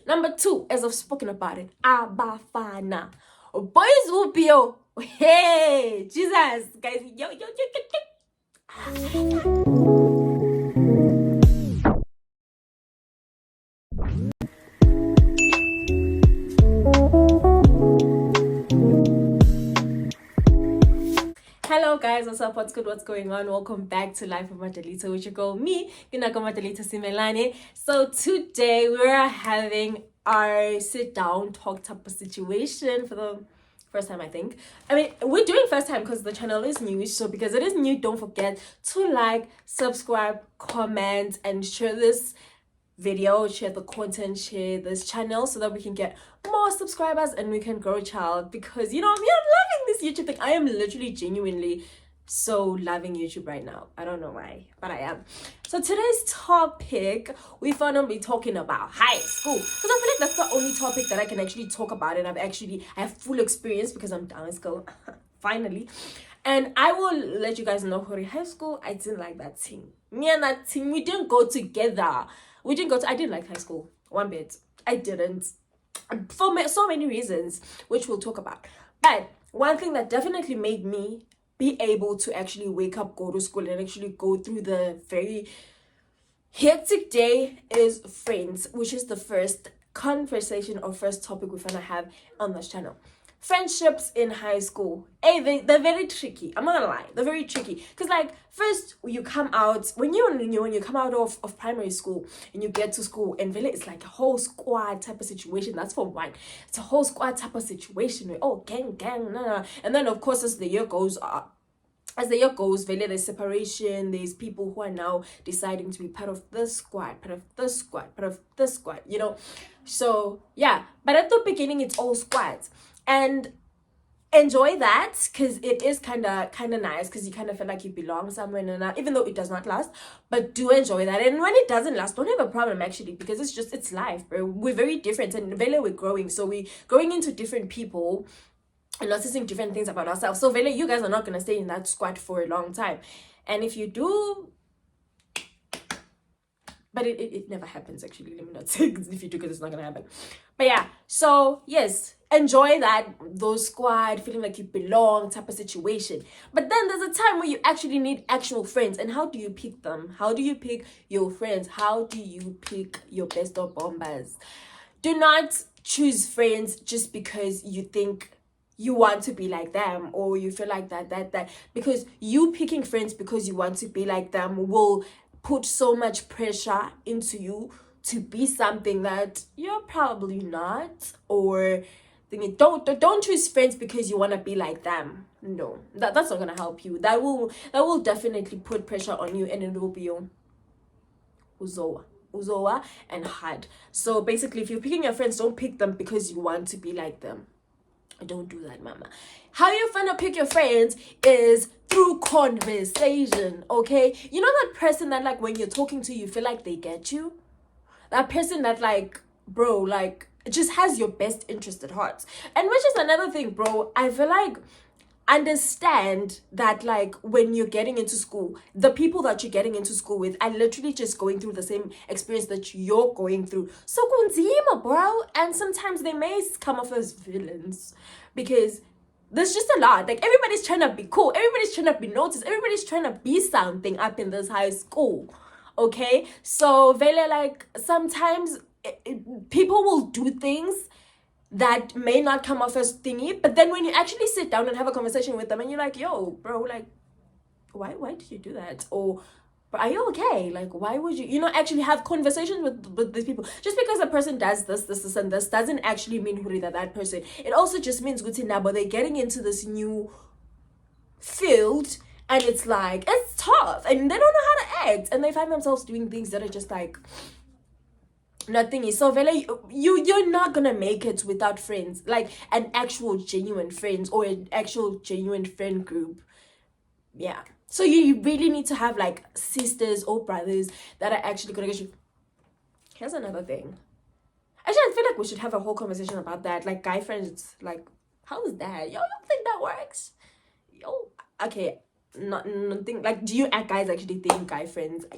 Number 2, as I've spoken about it, abafana. Boys will be, oh, hey, Jesus, guys, yo, yo, yo, yo, yo. Hello guys, what's up, what's good, what's going on? Welcome back to Life of Madalita, which you call me, Kinako Madalita Simelane. So today we're having our sit down talk type of situation for the first time, I think. I mean, we're doing first time because the channel is new, so because it is new, don't forget to like, subscribe, comment, and share this video, share the content, share this channel so that we can get more subscribers and we can grow child, because I'm loving this YouTube thing. I am literally genuinely so loving YouTube right now. I don't know why, but I am. So today's topic, we're gonna be talking about high school, because I feel like that's the only topic that I can actually talk about, and I have full experience because I'm down in school finally. And I will let you guys know, high school, I didn't like that team. Me and that team, we didn't go together. I didn't like high school one bit. I didn't, for so many reasons, which we'll talk about. But one thing that definitely made me be able to actually wake up, go to school, and actually go through the very hectic day is friends, which is the first conversation or first topic we're gonna have on this channel. Friendships in high school, they're very tricky. I'm not gonna lie, they're very tricky, because like first you come out, when you come out of primary school and you get to school, and really it's like a whole squad type of situation. That's for one. It's a whole squad type of situation where, oh, gang, nah. And then of course as the year goes really there's separation. There's people who are now deciding to be part of this squad, part of this squad, so yeah. But at the beginning it's all squads, and enjoy that, because it is kind of nice, because you kind of feel like you belong somewhere, and even though it does not last, but do enjoy that. And when it doesn't last, don't have a problem actually, because it's life, bro. We're very different, and really we're growing, so we're growing into different people and noticing different things about ourselves. So really, you guys are not going to stay in that squad for a long time, and if you do, but it never happens actually, let me not say if you do, because it's not gonna happen. But yeah, so yes, enjoy those squad, feeling like you belong type of situation. But then there's a time where you actually need actual friends. And how do you pick them? How do you pick your friends? How do you pick your best of bombers? Do not choose friends just because you think you want to be like them, or you feel like that because you picking friends because you want to be like them will put so much pressure into you to be something that you're probably not. Or don't choose friends because you want to be like them. No, that's not gonna help you. That will definitely put pressure on you, and it will be uzoa and hard. So basically, if you're picking your friends, don't pick them because you want to be like them. Don't do that, mama. How you finna pick your friends is through conversation, okay? You know that person that, like, when you're talking to, you feel like they get you? That person that, like, bro, like, just has your best interest at heart. And which is another thing, bro. I feel like, understand that, like, when you're getting into school, the people that you're getting into school with are literally just going through the same experience that you're going through. So kunzima, bro. And sometimes they may come off as villains, because there's just a lot. Like, everybody's trying to be cool, everybody's trying to be noticed, everybody's trying to be something up in this high school, okay? So vele, like, sometimes people will do things that may not come off as thingy, but then when you actually sit down and have a conversation with them, and you're like, yo, bro, like, why did you do that? Or, are you okay? Like, why would you actually have conversations with these people? Just because a person does this and this doesn't actually mean that person. It also just means but they're getting into this new field, and it's like, it's tough, and they don't know how to act, and they find themselves doing things that are just like nothing is. So vele, you're not gonna make it without friends, like an actual genuine friends, or an actual genuine friend group. Yeah, so you really need to have like sisters or brothers that are actually gonna get you. Here's another thing, actually I feel like we should have a whole conversation about that, like guy friends. Like, how is that? Yo, you think that works? Yo, okay, not think like, do you guys actually think guy friendships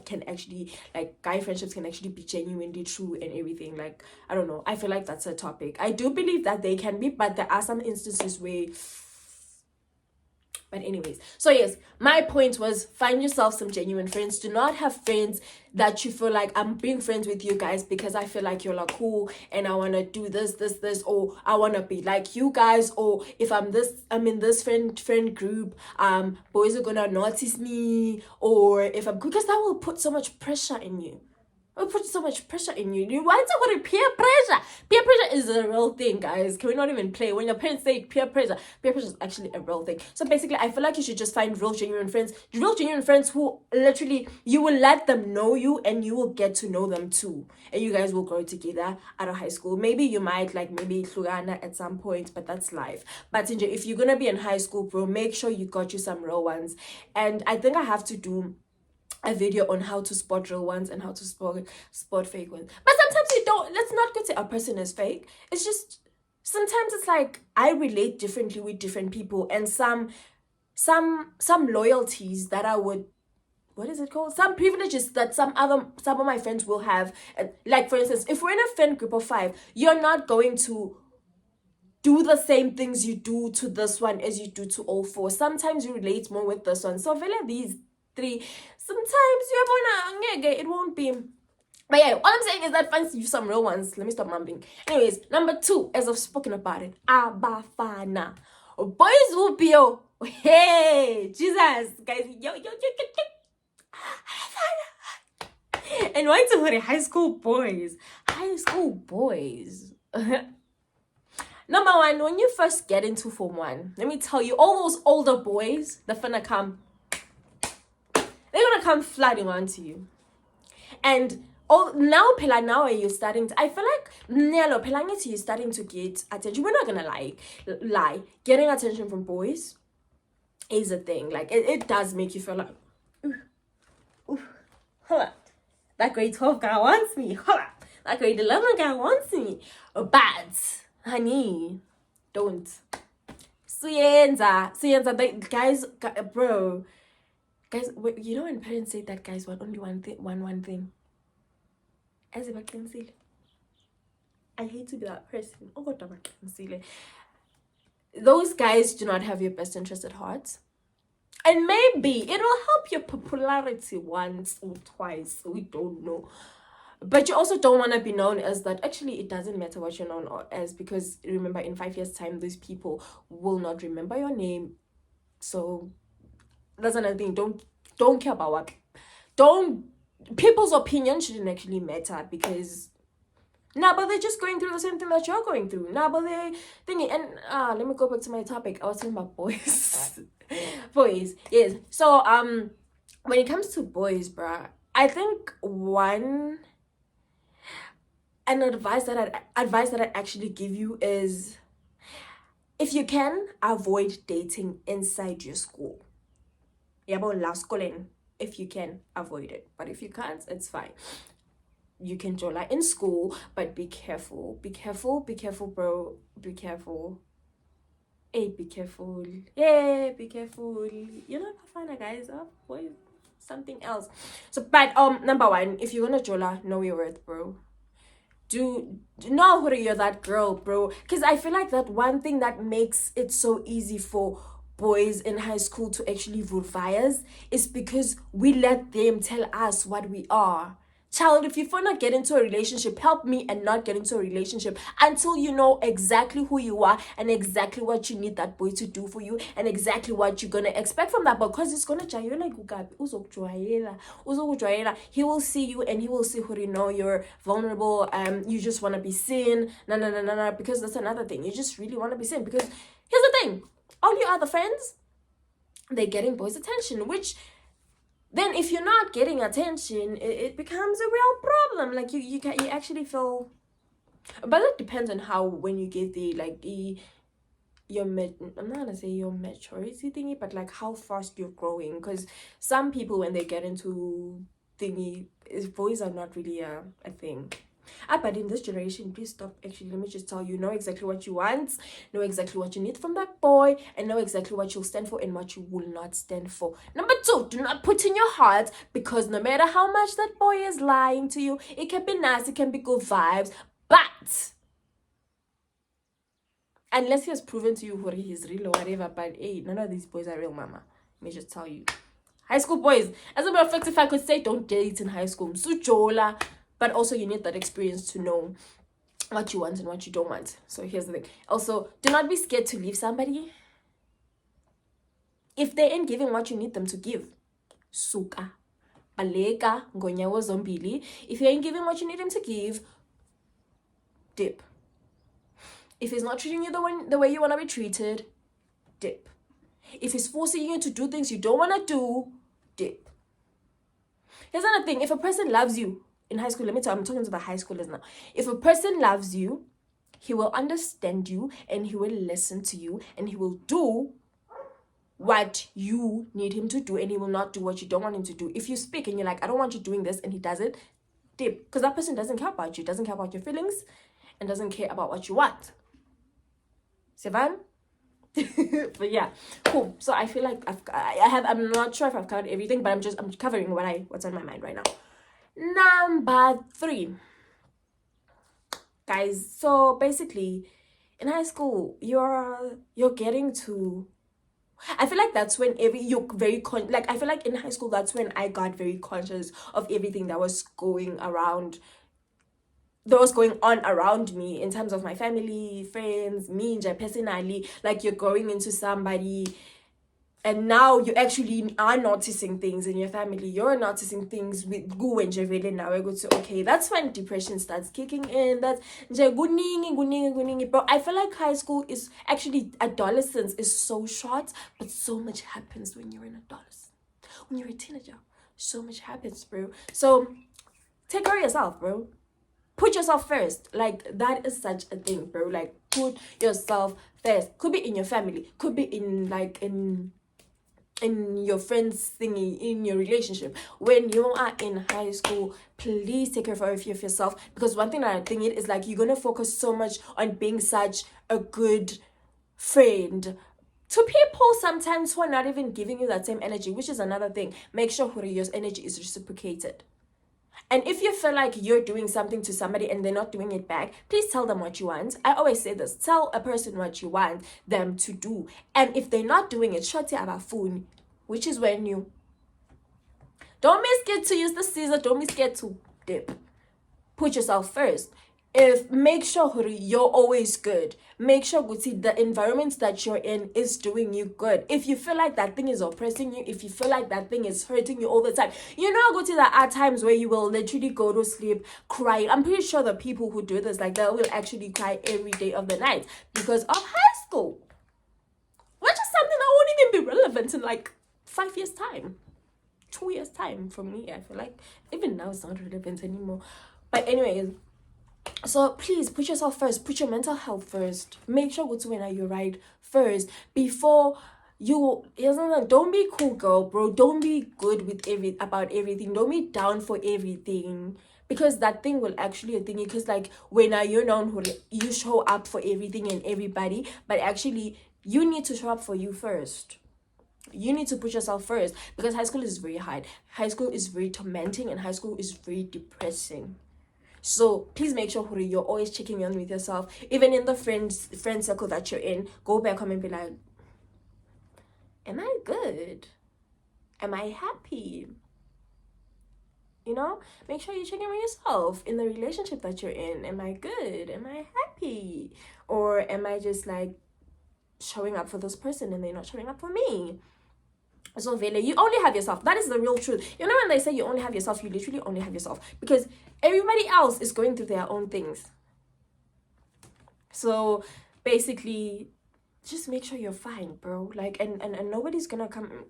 can actually be genuinely true and everything? Like, I don't know, I feel like that's a topic. I do believe that they can be, but there are some instances where, but anyways, so yes, my point was, find yourself some genuine friends. Do not have friends that you feel like, I'm being friends with you guys because I feel like you're like cool and I want to do this, or I want to be like you guys, or if I'm in this friend group, boys are gonna notice me, or if I'm, because that will put so much pressure in you. It will put so much pressure in you. You want to go to peer pressure. Peer pressure is a real thing, guys. Can we not even play? When your parents say peer pressure is actually a real thing. So basically, I feel like you should just find real genuine friends who literally, you will let them know you and you will get to know them too. And you guys will grow together out of high school. Maybe you might maybe Hlugana at some point, but that's life. But if you're going to be in high school, bro, make sure you got you some real ones. And I think I have to do a video on how to spot real ones and how to spot fake ones. But sometimes you don't. Let's not go to a person is fake. It's just, sometimes it's like, I relate differently with different people, and some loyalties that I would, what is it called, some privileges that some of my friends will have. Like, for instance, if we're in a friend group of 5, you're not going to do the same things you do to this one as you do to all 4. Sometimes you relate more with this one. So vele these 3, sometimes it won't be. But yeah, all I'm saying is that find you some real ones. Let me stop mumbling. Anyways, number 2, as I've spoken about it, abafana. Boys will be, oh, hey, Jesus, guys, yo. And why to worry, high school boys. Number 1, when you first get into Form 1, let me tell you, all those older boys, they're gonna come flooding onto you. And now you're starting to, I feel like you're starting to get attention. We're not gonna lie. Getting attention from boys is a thing. Like, it does make you feel like, ooh, hold up. That grade 12 guy wants me. Hold up. That grade 11 guy wants me. But honey, don't. Suyenza, guys, bro. Guys, you know when parents say that guys want only one thing? As if I can see. I hate to be that person. Oh, God, I can see. Those guys do not have your best interest at heart. And maybe it will help your popularity once or twice. We don't know. But you also don't want to be known as that. Actually, it doesn't matter what you're known as, because remember, in 5 years' time, these people will not remember your name. So that's another thing. Don't care about what. People's opinion shouldn't actually matter, because but they're just going through the same thing that you're going through. But they're thinking, and let me go back to my topic. I was talking about boys. Boys, yes. So when it comes to boys, bruh, I think an advice that I actually give you is, if you can, avoid dating inside your school. If you can, avoid it. But if you can't, it's fine. You can jola in school, but be careful. Be careful, bro. Be careful. Hey, be careful. Yeah, be careful. You're not Bafana, guys. Oh, boy, something else. So, but number 1, if you're gonna jola, know your worth, bro. Do know who you're, that girl, bro. Because I feel like that one thing that makes it so easy for boys in high school to actually vote fires is because we let them tell us what we are. Child, if you want to get into a relationship, help me and not get into a relationship until you know exactly who you are and exactly what you need that boy to do for you and exactly what you're going to expect from that boy. Because it's going to he will see you and he will see who you know you're vulnerable. You just want to be seen. No. Because that's another thing. You just really want to be seen. Because here's the thing. All your other friends, they're getting boys' attention, which... then if you're not getting attention, it becomes a real problem. Like, you actually feel... But it depends on how, when you get I'm not gonna say your maturity thingy, but like how fast you're growing. Because some people, when they get into thingy, boys are not really a thing. But in this generation, please stop. Actually, let me just tell you, know exactly what you want, know exactly what you need from that boy, and know exactly what you'll stand for and what you will not stand for. Number two, do not put in your heart, because no matter how much that boy is lying to you, it can be nice, it can be good vibes, but unless he has proven to you who he is real or whatever, but hey, none of these boys are real, mama. Let me just tell you. High school boys, as a matter of fact, if I could say don't date in high school, Msujola, but also you need that experience to know what you want and what you don't want. So here's the thing. Also, do not be scared to leave somebody. If they ain't giving what you need them to give, suka, baleka, ngonyawo zombili. If he ain't giving what you need him to give, dip. If he's not treating you the way you want to be treated, dip. If he's forcing you to do things you don't want to do, dip. Here's another thing. If a person loves you in high school, let me tell you, I'm talking to the high schoolers now. If a person loves you, he will understand you and he will listen to you and he will do what you need him to do, and he will not do what you don't want him to do. If you speak and you're like, I don't want you doing this, and he does it, dip. Because that person doesn't care about you, doesn't care about your feelings, and doesn't care about what you want. Sevan? But yeah, cool. So I feel like I'm not sure if I've covered everything, but I'm covering what's on my mind right now. Number 3, guys. So basically, in high school, you're getting to, I feel like that's when you're very I feel like in high school that's when I got very conscious of everything that was going on around me, in terms of my family, friends, me personally. Like, you're going into somebody and now you actually are noticing things in your family. You're noticing things with go and really now. I go to, okay, that's when depression starts kicking in. That's guningi. But I feel like high school is actually, adolescence is so short, but so much happens when you're an adolescent. When you're a teenager, so much happens, bro. So take care of yourself, bro. Put yourself first. Like, that is such a thing, bro. Like, put yourself first. Could be in your family, could be in your friends thingy, in your relationship. When you are in high school, please take care of yourself, because one thing that I think is like, you're gonna focus so much on being such a good friend to people sometimes who are not even giving you that same energy, which is another thing. Make sure your energy is reciprocated. And if you feel like you're doing something to somebody and they're not doing it back, please tell them what you want. I always say this. Tell a person what you want them to do. And if they're not doing it, shut your phone, which is when you don't be scared to use the scissor. Don't be scared to dip. Put yourself first. Make sure you're always good. Make sure the environment that you're in is doing you good. If you feel like that thing is oppressing you, if you feel like that thing is hurting you all the time, there are times where you will literally go to sleep crying. I'm pretty sure the people who do this, like, they will actually cry every day of the night because of high school, which is something that won't even be relevant in like 5 years time, 2 years time. For me, I feel like even now it's not relevant anymore. But anyways, so please put yourself first. Put your mental health first. Make sure when you're right first before you. Don't be cool, girl, bro. Don't be good with about everything. Don't be down for everything, because that thing will actually a thing. Because like, when you're known, you show up for everything and everybody, but actually you need to show up for you first. You need to put yourself first, because high school is very hard. High school is very tormenting, and high school is very depressing. So please make sure you're always checking in with yourself. Even in the friend circle that you're in, go back home and be like, am I good? Am I happy? Make sure you check in with yourself in the relationship that you're in. Am I good? Am I happy? Or am I just like showing up for this person and they're not showing up for me? So Vele, you only have yourself. That is the real truth. When they say you only have yourself, you literally only have yourself, because everybody else is going through their own things. So basically, just make sure you're fine, bro. Like, and nobody's gonna come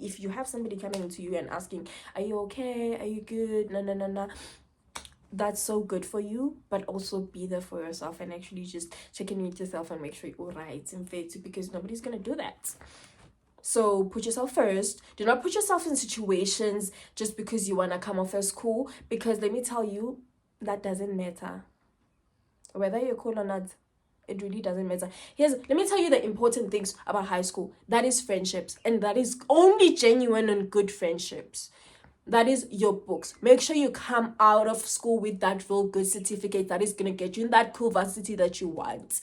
if you have somebody coming to you and asking, are you okay? Are you good? No. That's so good for you, but also be there for yourself and actually just check in with yourself and make sure you're all right and fit, because nobody's gonna do that. So put yourself first. Do not put yourself in situations just because you want to come off as cool. Because let me tell you, that doesn't matter. Whether you're cool or not, it really doesn't matter. Let me tell you the important things about high school. That is friendships, and that is only genuine and good friendships. That is your books. Make sure you come out of school with that real good certificate that is gonna get you in that cool varsity that you want.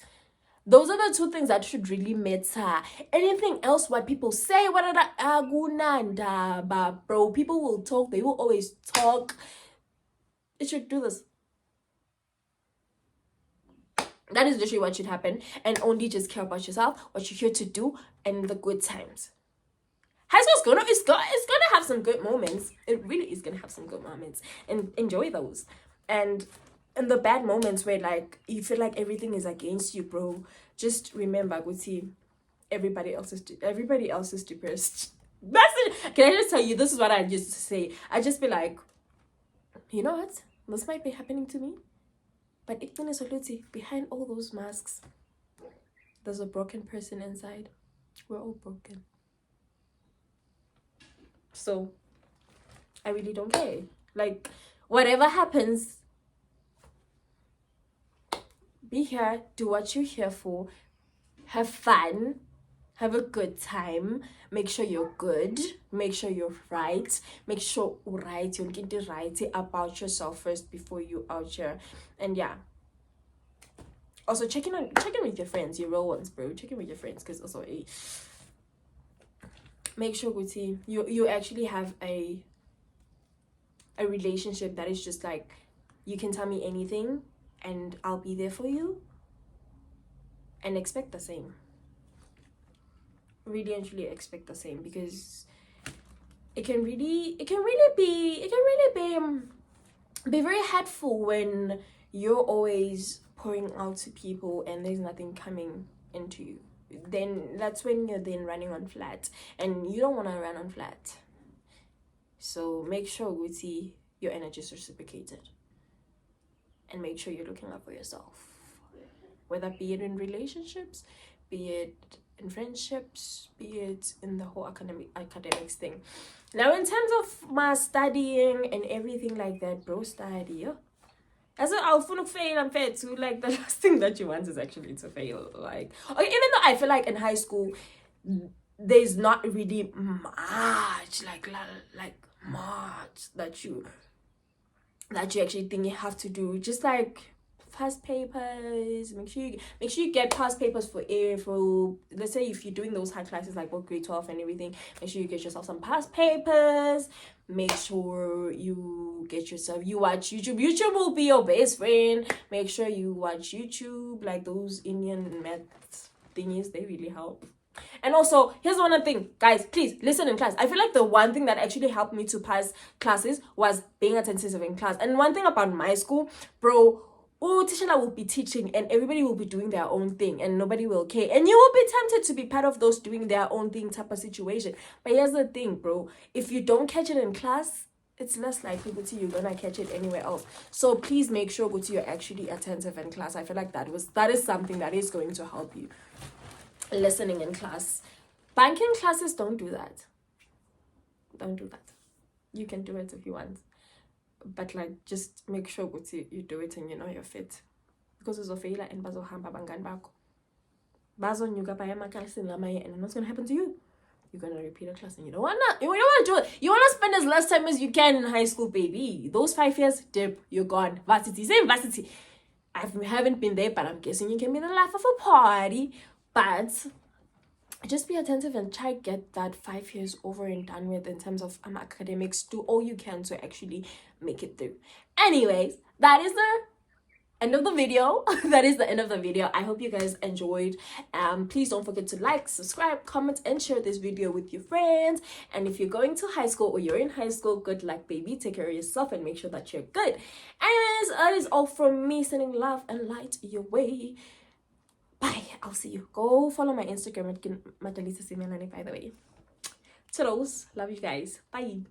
Those are the two things that should really matter. Anything else, what people say, what bro, people will talk, they will always talk. It should do this. That is literally what should happen, and only just care about yourself, what you're here to do, and the good times. High school's gonna have some good moments. It really is gonna have some good moments, and enjoy those. And the bad moments where like you feel like everything is against you, bro, just remember, Guti, everybody else is depressed. That's it. Can I just tell you, this is what I used to say. I just be like, you know what? This might be happening to me, but behind all those masks, there's a broken person inside. We're all broken. So I really don't care. Like, whatever happens, be here, do what you're here for, have fun, have a good time, make sure you're good, make sure you're right, make sure you get the right about yourself first before you out here. And yeah, also check in with your friends, your real ones, bro. Check in with your friends, because also make sure, Guti, you actually have a relationship that is just like, you can tell me anything and I'll be there for you, and expect the same. Really and truly expect the same, because it can really be very hurtful when you're always pouring out to people and there's nothing coming into you. Then that's when you're then running on flat, and you don't want to run on flat. So make sure, Guti, your energy is reciprocated, and make sure you're looking out for yourself, whether be it in relationships, be it in friendships, be it in the whole academics thing. Now, in terms of my studying and everything like that, bro, study. As I'll fail, I'm fair too. Like, the last thing that you want is actually to fail. Like, okay, even though I feel like in high school there's not really much like much that you actually think you have to do. Just like past papers, make sure you get past papers for let's say if you're doing those hard classes like what grade 12 and everything, make sure you get yourself some past papers. Make sure you watch YouTube will be your best friend. Make sure you watch YouTube, like those Indian math thingies, they really help. And also, here's one other thing, guys, please listen in class. I feel like the one thing that actually helped me to pass classes was being attentive in class. And one thing about my school, bro, teacher will be teaching and everybody will be doing their own thing and nobody will care, and you will be tempted to be part of those doing their own thing type of situation. But here's the thing, bro, if you don't catch it in class, it's less likely you're gonna catch it anywhere else. So please make sure you're actually attentive in class. I feel like that is something that is going to help you. Listening in class. Banking classes, don't do that. You can do it if you want, but like, just make sure you do it and you know you're fit, because uzofeyila and bazohamba abangani bakho bazonyuka phaya emaklasini lamanye, and what's gonna happen to you? You're gonna repeat a class and you don't wanna do it. You wanna spend as less time as you can in high school, baby. Those 5 years, dip, you're gone. Varsity, same varsity. I haven't been there, but I'm guessing you can be the life of a party. But just be attentive and try get that 5 years over and done with in terms of academics. Do all you can to actually make it through. Anyways, that is the end of the video. That is the end of the video. I hope you guys enjoyed. Please don't forget to like, subscribe, comment, and share this video with your friends. And if you're going to high school or you're in high school, good luck, baby. Take care of yourself and make sure that you're good. Anyways, that is all from me, sending love and light your way. Bye. I'll see you. Go follow my Instagram at Madalisa Simelane, by the way. Toodles. Love you guys. Bye.